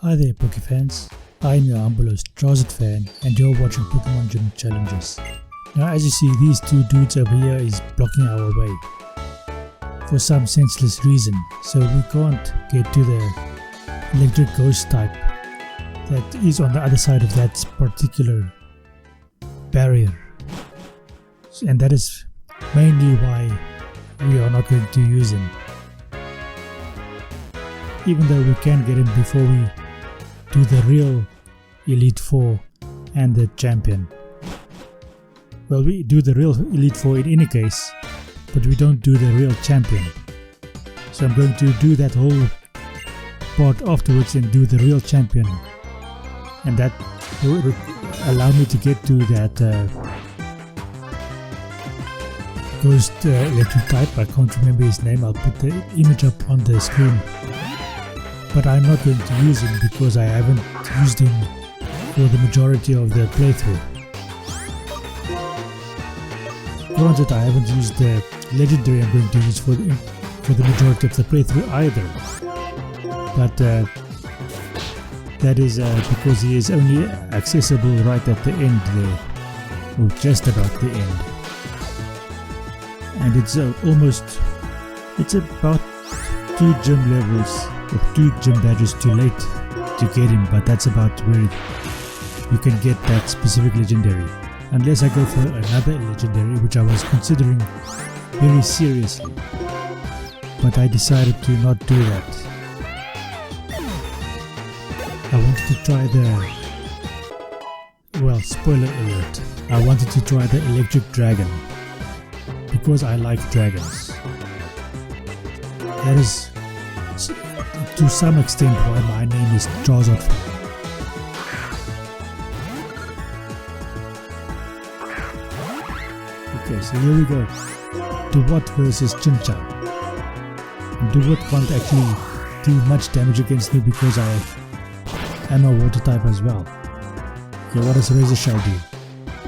Hi there Pokefans, I'm your humble host Drowsed Fan and you're watching Pokemon Gym Challenges. Now as you see, these two dudes over here is blocking our way for some senseless reason, so we can't get to the electric ghost type that is on the other side of that particular barrier, and that is mainly why we are not going to use him, even though we can get him before we do the real Elite Four and the champion. Well, we do the real Elite Four in any case, but we don't do the real champion. So I'm going to do that whole part afterwards and do the real champion, and that will allow me to get to that ghost electric type. I can't remember his name. I'll put the image up on the screen. But I'm not going to use him because I haven't used him for the majority of the playthrough. Granted, I haven't used the legendary I'm going to use for the majority of the playthrough either. But that is because he is only accessible right at the end there, or just about the end. And it's about 2 gym levels, or 2 gym badges too late to get him, but that's about where you can get that specific legendary. Unless I go for another legendary, which I was considering very seriously, but I decided to not do that. I wanted to try spoiler alert, I wanted to try the electric dragon, because I like dragons. That is to some extent why my name is Drowsed Fan. Okay, so here we go. Duwat versus Chinchou. Duwat can't actually do much damage against me because I am a water type as well. Okay, what does Razor Shell do?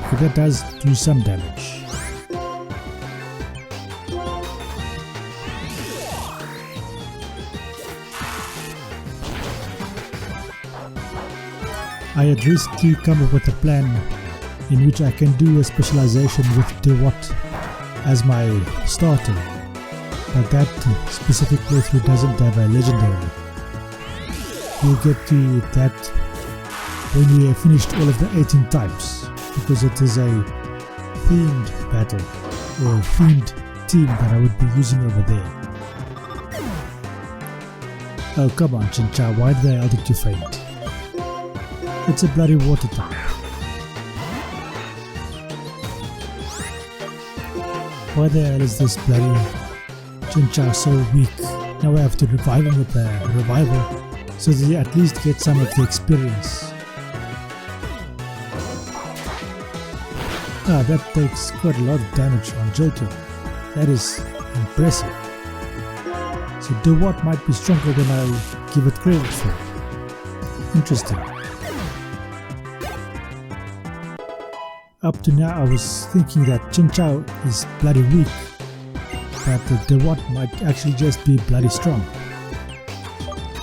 Okay, that does do some damage. I had recently come up with a plan in which I can do a specialization with Duwat as my starter, but that specific playthrough doesn't have a legendary. We'll get to that when we have finished all of the 18 types, because it is a themed battle, or themed team that I would be using over there. Oh come on Chinchou, why did I ask you to faint? It's a bloody water type. Why the hell is this bloody Chinchou so weak? Now I have to revive him with a revival so that he at least gets some of the experience. Ah, that takes quite a lot of damage on Johto. That is impressive. So Duwat might be stronger than I give it credit for. Interesting. Up to now I was thinking that Chinchou is bloody weak, but Duwat might actually just be bloody strong.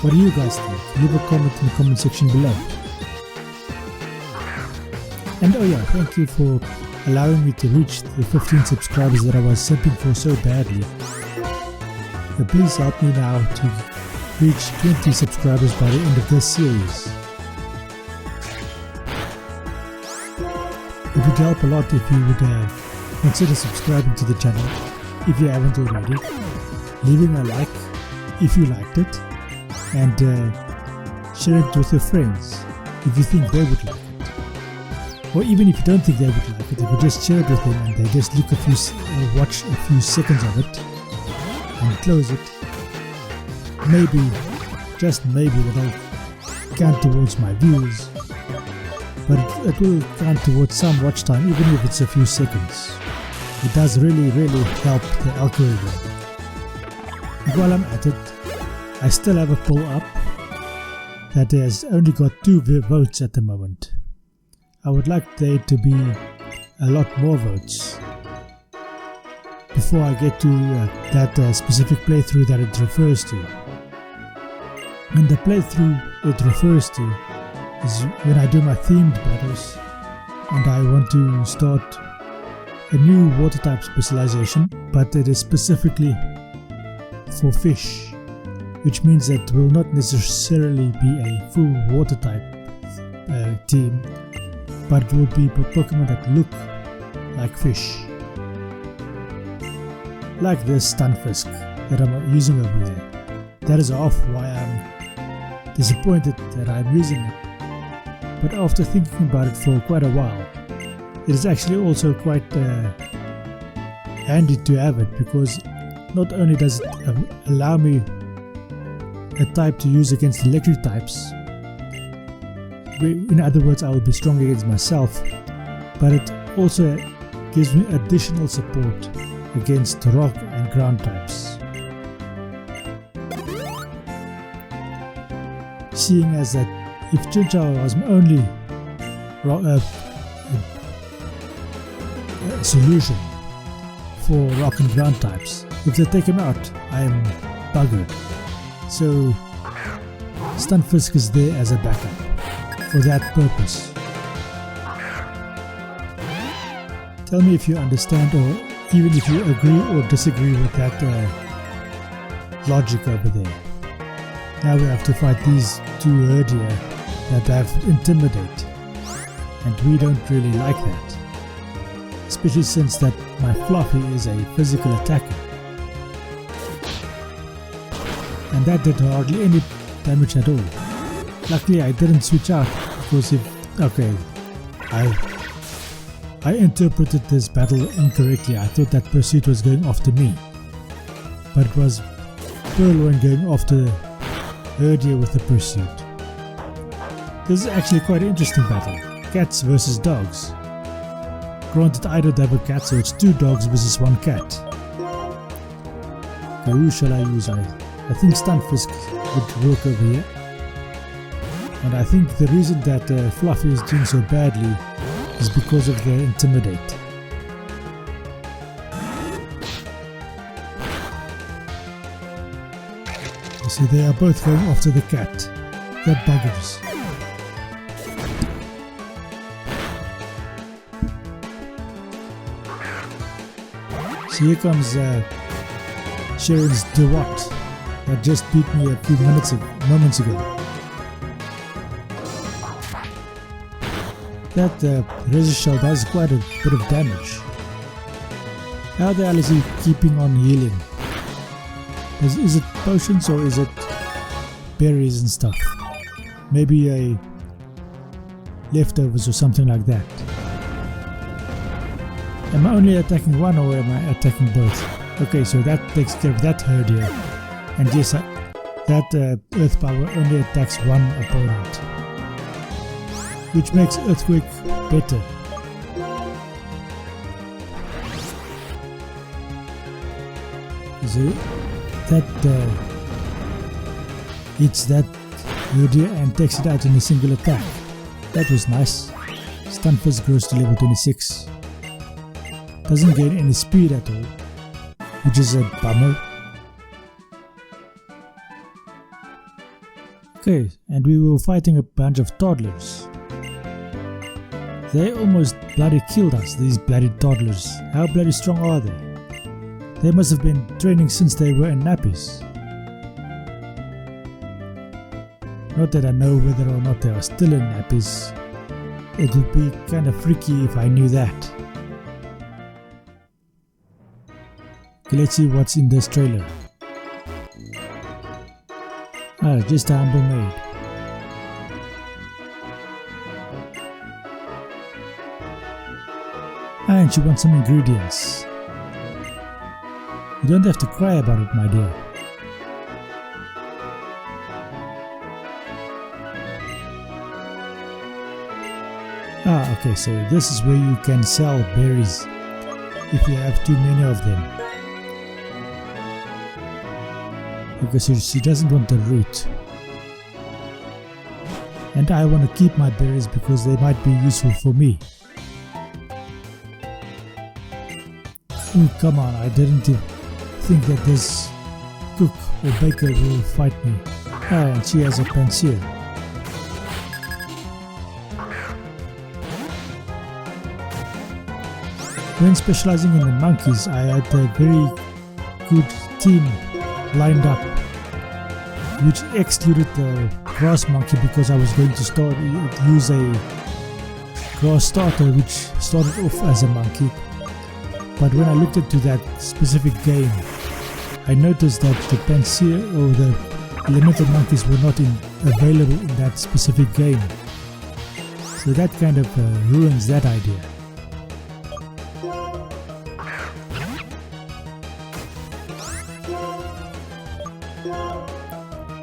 What do you guys think? Leave a comment in the comment section below. And oh yeah, thank you for allowing me to reach the 15 subscribers that I was simping for so badly. But please help me now to reach 20 subscribers by the end of this series. It would help a lot if you would consider subscribing to the channel if you haven't already, leaving a like if you liked it, and share it with your friends if you think they would like it. Or even if you don't think they would like it, if you just share it with them and they just look watch a few seconds of it and close it, maybe, just maybe, that'll count towards my views. But it will count towards some watch time, even if it's a few seconds. It does really help the algorithm. And while I'm at it, I still have a poll up that has only got 2 votes at the moment. I would like there to be a lot more votes before I get to that specific playthrough that it refers to. And the playthrough it refers to is when I do my themed battles and I want to start a new water type specialization, but it is specifically for fish, which means that will not necessarily be a full water type team, but it will be Pokemon that look like fish, like this Stunfisk that I'm using over there. That is off why I'm disappointed that I'm using it, but after thinking about it for quite a while, it is actually also quite handy to have it, because not only does it allow me a type to use against electric types, in other words I will be strong against myself, but it also gives me additional support against rock and ground types. Seeing as that if Chinchou was my only solution for rock and ground types, if they take him out, I am buggered. So Stunfisk is there as a backup for that purpose. Tell me if you understand, or even if you agree or disagree with that logic over there. Now we have to fight these two Herdia that have Intimidate, and we don't really like that, especially since that my Fluffy is a physical attacker, and that did hardly any damage at all. Luckily I didn't switch out, because I interpreted this battle incorrectly. I thought that Pursuit was going after me, but it was Purloin going after Herdia with the Pursuit. This is actually quite an interesting battle. Cats versus dogs. Granted, I don't have a cat, so it's 2 dogs versus 1 cat. Okay, who shall I use? I think Stunfisk would work over here. And I think the reason that Fluffy is doing so badly is because of the Intimidate. You see, they are both going after the cat. They're buggers. So here comes Sharon's DeWatt that just beat me a few moments ago. That Razor Shell does quite a bit of damage. How the hell is he keeping on healing? Is it potions or is it berries and stuff? Maybe a leftovers or something like that. Am I only attacking one or am I attacking both? Okay, so that takes care of that Herdia. And yes, that Earth Power only attacks one opponent, which makes Earthquake better. So that hits that Herdia and takes it out in a single attack. That was nice. Stunfisk grows to level 26. Doesn't gain any speed at all, which is a bummer. Okay, and we were fighting a bunch of toddlers. They almost bloody killed us, these bloody toddlers. How bloody strong are they? They must have been training since they were in nappies. Not that I know whether or not they are still in nappies. It would be kind of freaky if I knew that. Okay, let's see what's in this trailer. Ah, just a humble maid. And she wants some ingredients. You don't have to cry about it, my dear. Ah, okay, so this is where you can sell berries if you have too many of them. Because she doesn't want the root. And I want to keep my berries because they might be useful for me. Oh, come on, I didn't think that this cook or baker will fight me. And she has a pencil. When specializing in the monkeys, I had a very good team lined up, which excluded the grass monkey because I was going to use a grass starter which started off as a monkey. But when I looked into that specific game, I noticed that the Pansia or the limited monkeys were not available in that specific game. So that kind of ruins that idea.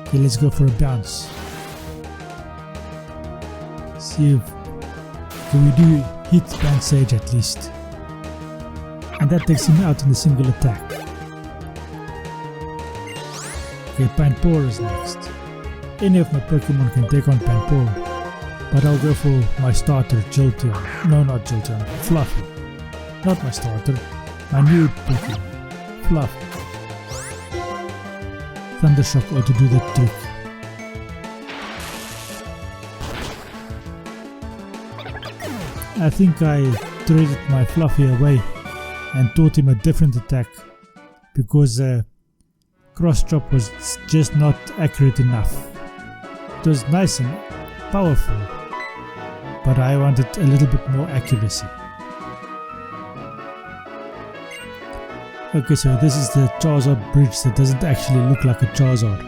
Okay, let's go for a bounce. See if we do hit Pansage at least. And that takes him out in a single attack. Okay, Panpour is next. Any of my Pokemon can take on Panpour, but I'll go for my starter, Jolteon. No, not Jolteon, Fluffy. Not my starter, my new Pokemon, Fluffy. Thundershock ought to do that trick. I think I traded my Fluffy away and taught him a different attack because Cross Chop was just not accurate enough. It was nice and powerful, but I wanted a little bit more accuracy. Okay, so this is the Charizard bridge that doesn't actually look like a Charizard.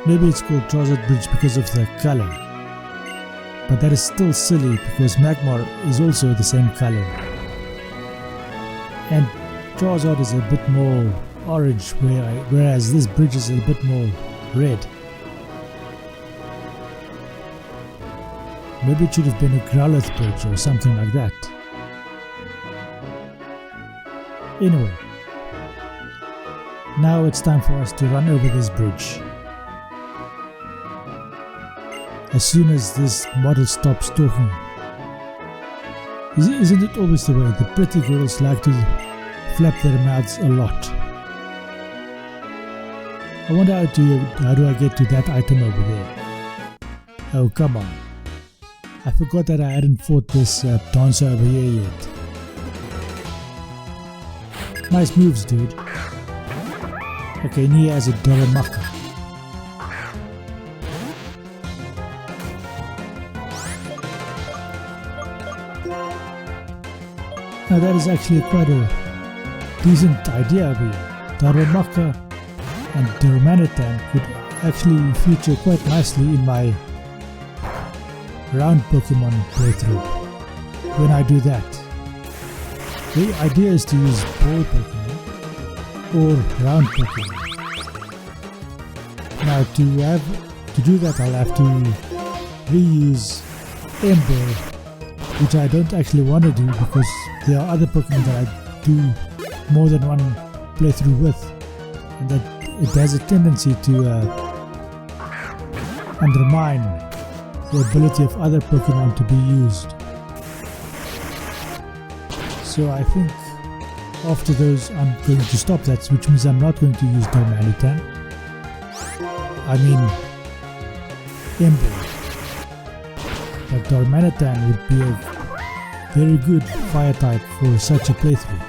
Maybe it's called Charizard bridge because of the color, but that is still silly because Magmar is also the same color. And Charizard is a bit more orange, whereas this bridge is a bit more red. Maybe it should have been a Growlithe bridge or something like that. Anyway, now it's time for us to run over this bridge. As soon as this model stops talking. Isn't it always the way? The pretty girls like to flap their mouths a lot. I wonder how do I get to that item over there? Oh, come on. I forgot that I hadn't fought this dancer over here yet. Nice moves, dude. Okay, and he has a Doramaka. Now that is actually quite a decent idea over here. Darumaka and Darmanitan could actually feature quite nicely in my round Pokemon playthrough when I do that. The idea is to use ball Pokemon or round Pokemon. Now to do that I'll have to reuse Ember, which I don't actually want to do because there are other Pokemon that I do more than one playthrough with, and that it has a tendency to undermine the ability of other Pokemon to be used. So I think after those I'm going to stop that, which means I'm not going to use Darmanitan. I mean Ember. But Darmanitan would be a very good fire type for such a playthrough.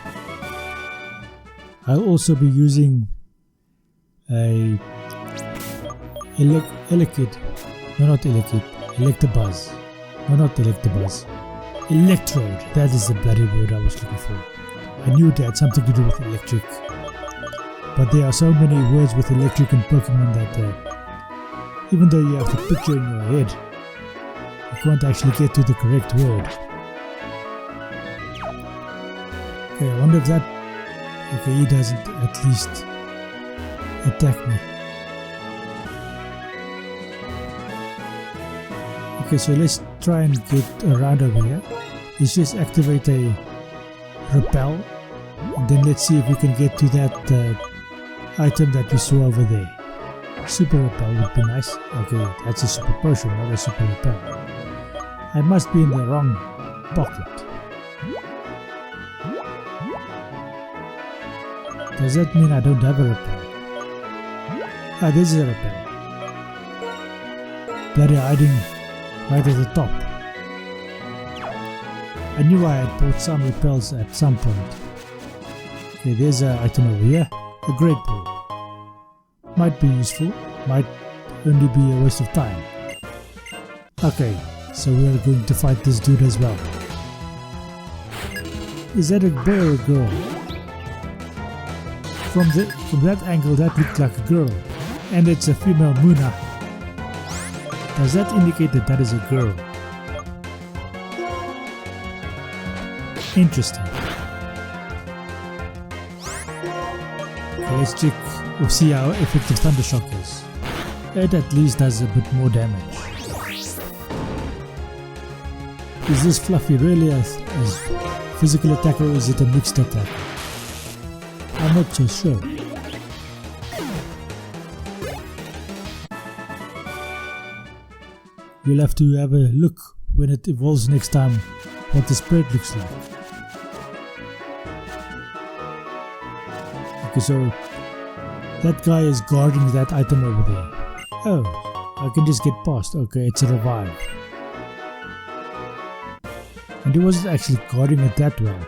I'll also be using a Electabuzz. Electrode, that is the bloody word I was looking for. I knew it had something to do with electric. But there are so many words with electric in Pokemon that even though you have the picture in your head, you can't actually get to the correct word. Okay, I wonder if that... Okay, he doesn't at least attack me. Okay, so let's try and get around over here. Let's just activate a repel, and then let's see if we can get to that item that we saw over there. Super repel would be nice. Okay, that's a super potion, not a super repel. I must be in the wrong pocket. Does that mean I don't have a repel? Ah, this is a repel. bloody hiding right at the top. I knew I had bought some repels at some point. Okay, there's an item over here, a great ball. Might be useful, might only be a waste of time. Okay, so we are going to fight this dude as well. Is that a boy or a girl? From that angle that looked like a girl, and it's a female Muna. Does that indicate that that is a girl? Interesting. Okay, let's check or see how effective Thundershock is. It at least does a bit more damage. Is this Fluffy really a physical attacker or is it a mixed attack? I'm not so sure. We'll have to have a look when it evolves next time what the spread looks like. Okay, so that guy is guarding that item over there. Oh, I can just get past. Okay, it's a revive. And he wasn't actually guarding it that well,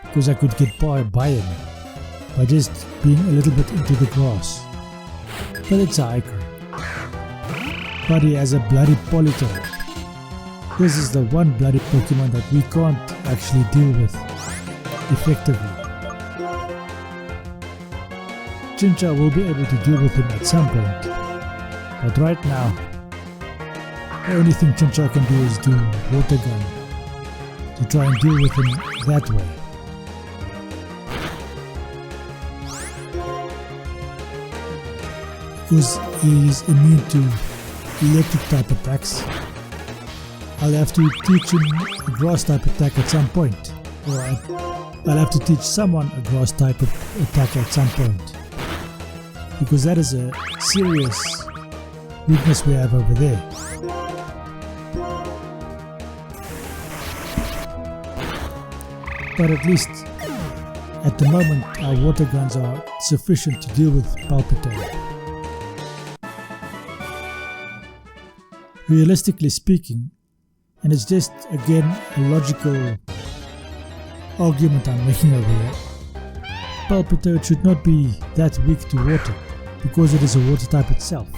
because I could get by him by just being a little bit into the grass. But it's a hiker. But he has a bloody Polytoad. This is the one bloody Pokemon that we can't actually deal with effectively. Chincha will be able to deal with him at some point, but right now the only thing Chincha can do is do Water Gun to try and deal with him that way. Because he is immune to electric type attacks, I'll have to teach him a grass type attack at some point, or I'll have to teach someone a grass type of attack at some point, because that is a serious weakness we have over there. But at least at the moment our water guns are sufficient to deal with Palpitator. Realistically speaking, and it's just again a logical argument I'm making over here, Palpitator should not be that weak to water because it is a water type itself.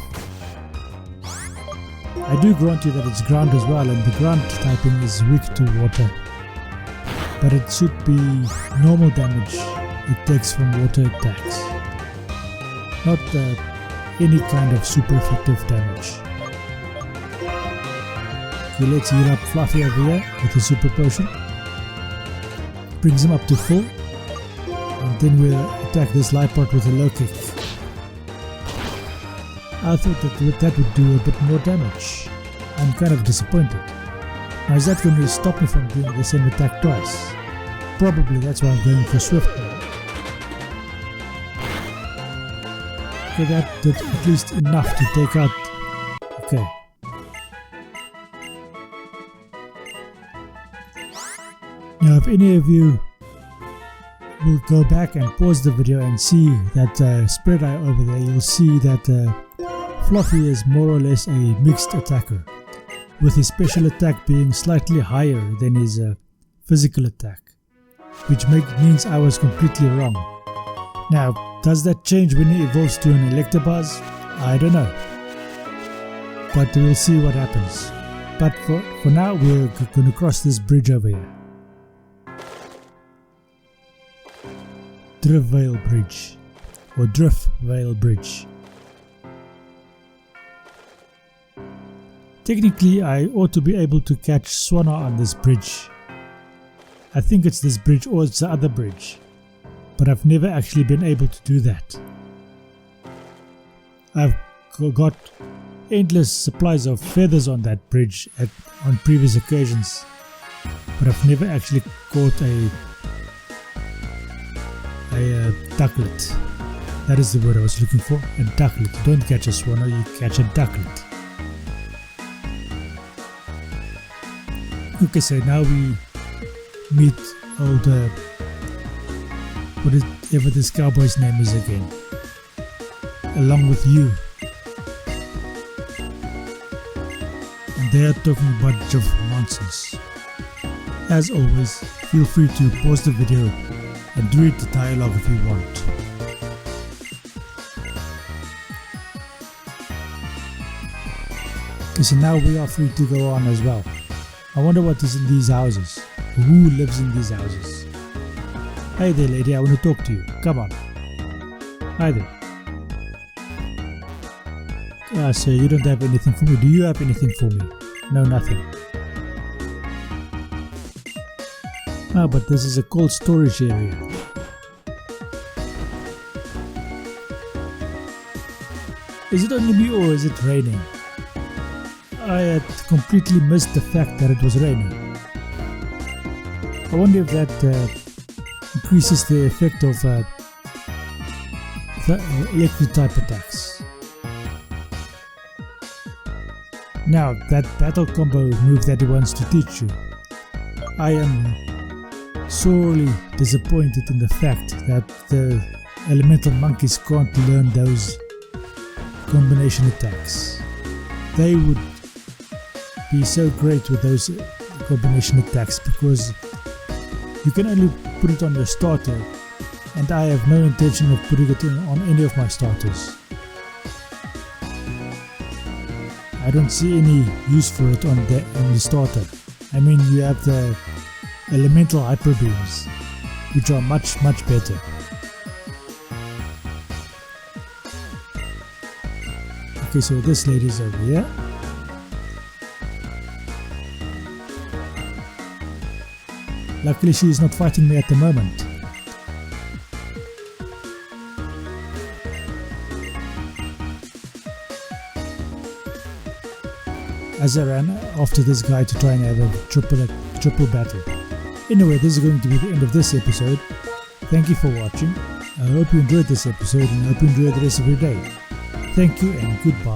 I do grant you that it's ground as well, and the ground typing is weak to water, but it should be normal damage it takes from water attacks, not any kind of super effective damage. Okay, let's heal up Fluffy over here with a super potion. Brings him up to full, and then we'll attack this Liepard with a low kick. I thought that would do a bit more damage. I'm kind of disappointed. Now is that going to stop me from doing the same attack twice? Probably that's why I'm going for Swift now. Okay, that did at least enough to take out... Okay. Now if any of you will go back and pause the video and see that spread eye over there, you'll see that Fluffy is more or less a mixed attacker, with his special attack being slightly higher than his physical attack, which means I was completely wrong. Now, does that change when he evolves to an Electabuzz? I don't know, but we'll see what happens. But for now, we're going to cross this bridge over here. Driftvale Bridge, or Driftvale Bridge. Technically, I ought to be able to catch Swanna on this bridge. I think it's this bridge or it's the other bridge, but I've never actually been able to do that. I've got endless supplies of feathers on that bridge on previous occasions, but I've never actually caught a ducklet. That is the word I was looking for, a ducklet. You don't catch a Swanna, you catch a ducklet. Okay, so now we meet old, whatever this cowboy's name is again, along with you. and they are talking a bunch of nonsense. As always, feel free to pause the video and read the dialogue if you want. Okay, so now we are free to go on as well. I wonder what is in these houses. Who lives in these houses? Hey there lady, I want to talk to you. Come on. Hi there. So you don't have anything for me. Do you have anything for me? No, nothing. But this is a cold storage area. Is it only me or is it raining? I had completely missed the fact that it was raining. I wonder if that increases the effect of the electric type attacks. Now, that battle combo move that he wants to teach you, I am sorely disappointed in the fact that the elemental monkeys can't learn those combination attacks. They would be so great with those combination attacks because you can only put it on your starter, and I have no intention of putting it on any of my starters. I don't see any use for it on the starter. I mean, you have the elemental hyper beams, which are much better. Okay, so this lady's over here. Luckily she is not fighting me at the moment. As I ran after this guy to try and have a triple battle. Anyway, this is going to be the end of this episode. Thank you for watching. I hope you enjoyed this episode and I hope you enjoy the rest of your day. Thank you and goodbye.